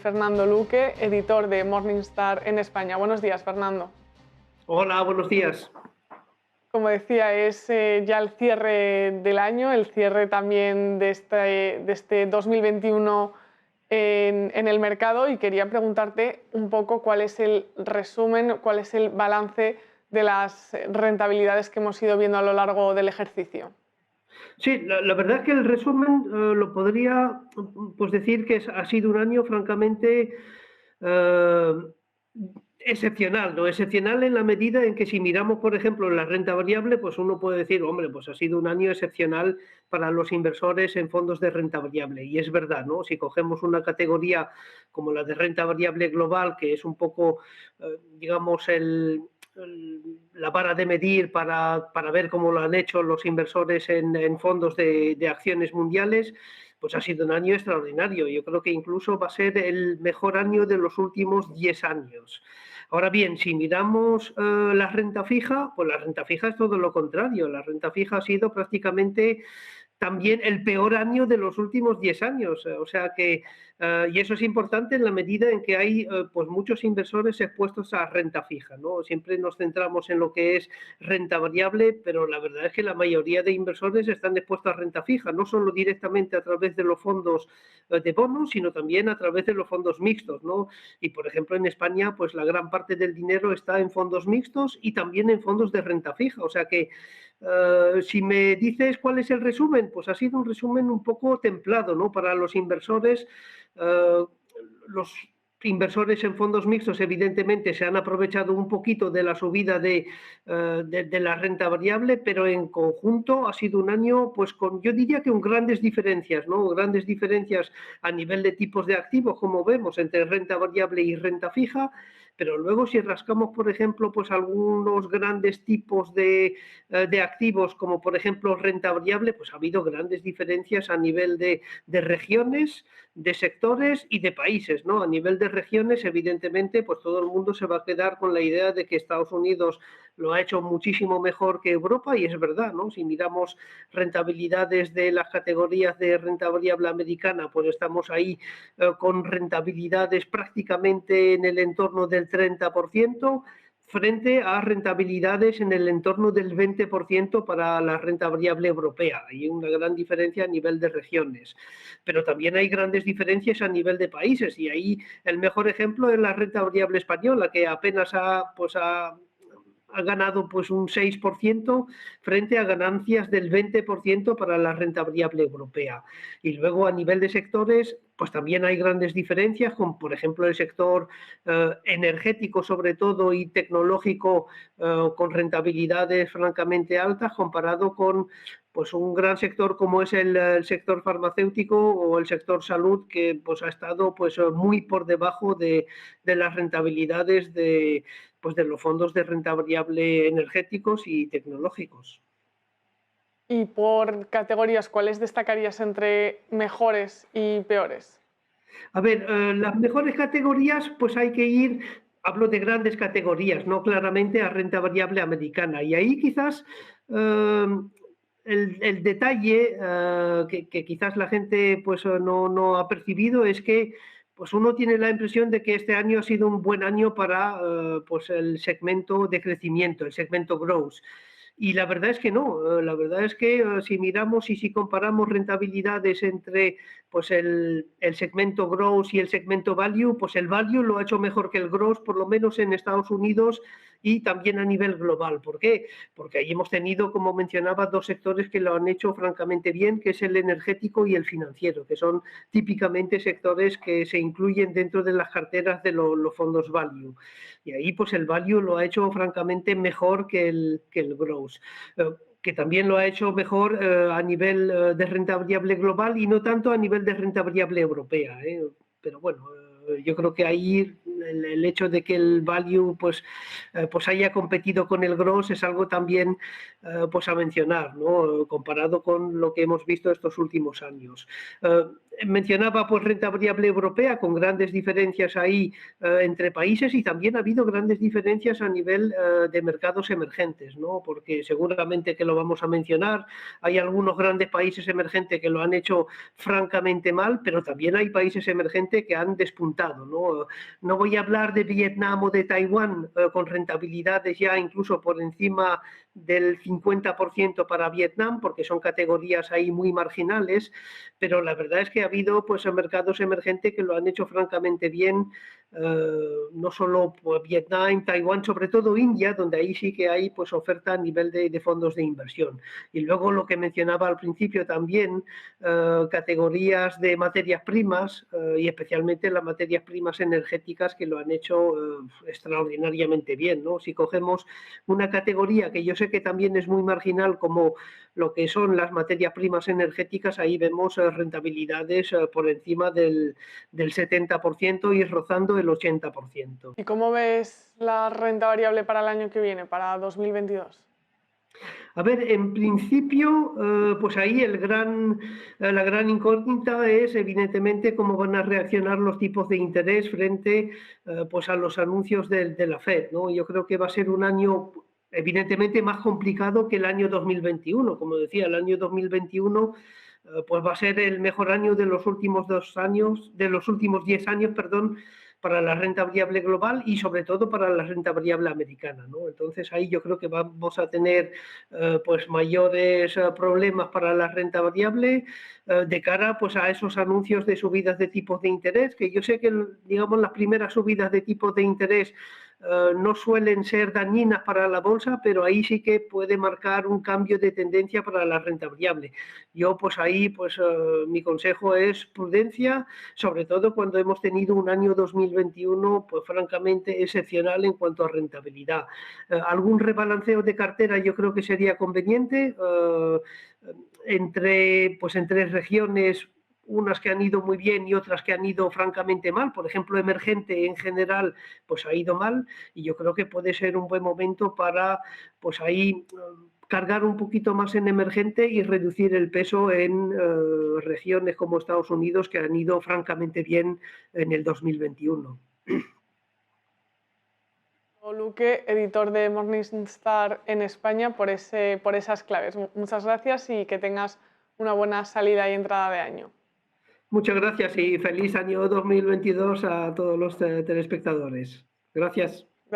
Fernando Luque, editor de Morningstar en España. Buenos días, Fernando. Hola, buenos días. Como decía, es ya el cierre del año, el cierre también de este 2021 en el mercado, y quería preguntarte un poco cuál es el resumen, cuál es el balance de las rentabilidades que hemos ido viendo a lo largo del ejercicio. Sí, la verdad es que el resumen lo podría pues decir que ha sido un año francamente eh, excepcional, ¿no? Excepcional en la medida en que si miramos, por ejemplo, la renta variable, pues uno puede decir, hombre, pues ha sido un año excepcional para los inversores en fondos de renta variable. Y es verdad, ¿no? Si cogemos una categoría como la de renta variable global, que es un poco, digamos, la vara de medir para ver cómo lo han hecho los inversores en fondos de acciones mundiales, pues ha sido un año extraordinario. Yo creo que incluso va a ser el mejor año de los últimos 10 años. Ahora bien, si miramos la renta fija, pues la renta fija es todo lo contrario. La renta fija ha sido prácticamente también el peor año de los últimos 10 años. O sea que, y eso es importante en la medida en que hay pues muchos inversores expuestos a renta fija, ¿no? Siempre nos centramos en lo que es renta variable, pero la verdad es que la mayoría de inversores están expuestos a renta fija, no solo directamente a través de los fondos de bonos, sino también a través de los fondos mixtos, ¿no? Y por ejemplo en España, pues la gran parte del dinero está en fondos mixtos y también en fondos de renta fija. O sea que si me dices cuál es el resumen, pues ha sido un resumen un poco templado, ¿no? Para los inversores. Los inversores en fondos mixtos evidentemente se han aprovechado un poquito de la subida de la renta variable, pero en conjunto ha sido un año pues con, yo diría que con grandes diferencias, ¿no? Grandes diferencias a nivel de tipos de activos, como vemos, entre renta variable y renta fija. Pero luego si rascamos, por ejemplo, pues algunos grandes tipos de activos, como por ejemplo renta variable, pues ha habido grandes diferencias a nivel de regiones, de sectores y de países, ¿no? A nivel de regiones, evidentemente, pues todo el mundo se va a quedar con la idea de que Estados Unidos lo ha hecho muchísimo mejor que Europa, y es verdad, ¿no? Si miramos rentabilidades de las categorías de renta variable americana, pues estamos ahí con rentabilidades prácticamente en el entorno del 30%, frente a rentabilidades en el entorno del 20% para la renta variable europea. Hay una gran diferencia a nivel de regiones, pero también hay grandes diferencias a nivel de países, y ahí el mejor ejemplo es la renta variable española, que apenas ha ganado pues un 6% frente a ganancias del 20% para la renta variable europea. Y luego a nivel de sectores, pues también hay grandes diferencias, como por ejemplo el sector energético sobre todo y tecnológico, con rentabilidades francamente altas comparado con pues un gran sector como es el sector farmacéutico o el sector salud, que pues ha estado pues muy por debajo de las rentabilidades pues de los fondos de renta variable energéticos y tecnológicos. Y por categorías, ¿cuáles destacarías entre mejores y peores? A ver, las mejores categorías, pues hay que ir, hablo de grandes categorías, no claramente a renta variable americana. Y ahí quizás el detalle que quizás la gente pues no ha percibido es que pues uno tiene la impresión de que este año ha sido un buen año para pues el segmento de crecimiento, el segmento growth. Y la verdad es que no, la verdad es que si miramos y si comparamos rentabilidades entre pues el segmento growth y el segmento value, pues el value lo ha hecho mejor que el growth, por lo menos en Estados Unidos y también a nivel global. ¿Por qué? Porque ahí hemos tenido, como mencionaba, dos sectores que lo han hecho francamente bien, que es el energético y el financiero, que son típicamente sectores que se incluyen dentro de las carteras de los fondos value. Y ahí pues el value lo ha hecho francamente mejor que el growth. Que también lo ha hecho mejor a nivel de renta variable global y no tanto a nivel de renta variable europea. Pero bueno, yo creo que ahí el hecho de que el value pues haya competido con el growth es algo también pues a mencionar, ¿no? Comparado con lo que hemos visto estos últimos años. Mencionaba pues renta variable europea con grandes diferencias ahí entre países, y también ha habido grandes diferencias a nivel de mercados emergentes, ¿no? Porque seguramente que lo vamos a mencionar, hay algunos grandes países emergentes que lo han hecho francamente mal, pero también hay países emergentes que han despuntado, ¿no? No voy a hablar de Vietnam o de Taiwán con rentabilidades ya incluso por encima del 50% para Vietnam, porque son categorías ahí muy marginales, pero la verdad es que ha habido pues mercados emergentes que lo han hecho francamente bien, no solo pues, Vietnam, Taiwán, sobre todo India, donde ahí sí que hay pues oferta a nivel de fondos de inversión. Y luego lo que mencionaba al principio también, categorías de materias primas y especialmente las materias primas energéticas que lo han hecho extraordinariamente bien, ¿no? Si cogemos una categoría que yo sé que también es muy marginal como lo que son las materias primas energéticas, ahí vemos rentabilidades por encima del 70% y rozando el 80%. ¿Y cómo ves la renta variable para el año que viene, para 2022? A ver, en principio, pues ahí la gran incógnita es evidentemente cómo van a reaccionar los tipos de interés frente pues a los anuncios de la Fed, ¿no? Yo creo que va a ser un año evidentemente más complicado que el año 2021. Como decía, el año 2021 pues va a ser el mejor año de los últimos 2 años, de los últimos 10 años, perdón, para la renta variable global y sobre todo para la renta variable americana, ¿no? Entonces ahí yo creo que vamos a tener pues mayores problemas para la renta variable de cara pues a esos anuncios de subidas de tipos de interés, que yo sé que digamos las primeras subidas de tipos de interés no suelen ser dañinas para la bolsa, pero ahí sí que puede marcar un cambio de tendencia para la renta variable. Yo pues ahí pues mi consejo es prudencia, sobre todo cuando hemos tenido un año 2021 pues francamente excepcional en cuanto a rentabilidad. Algún rebalanceo de cartera yo creo que sería conveniente entre regiones, unas que han ido muy bien y otras que han ido francamente mal. Por ejemplo, emergente en general pues ha ido mal, y yo creo que puede ser un buen momento para pues ahí cargar un poquito más en emergente y reducir el peso en regiones como Estados Unidos, que han ido francamente bien en el 2021. Luque, editor de Morningstar en España, por esas claves. Muchas gracias y que tengas una buena salida y entrada de año. Muchas gracias y feliz año 2022 a todos los telespectadores. Gracias.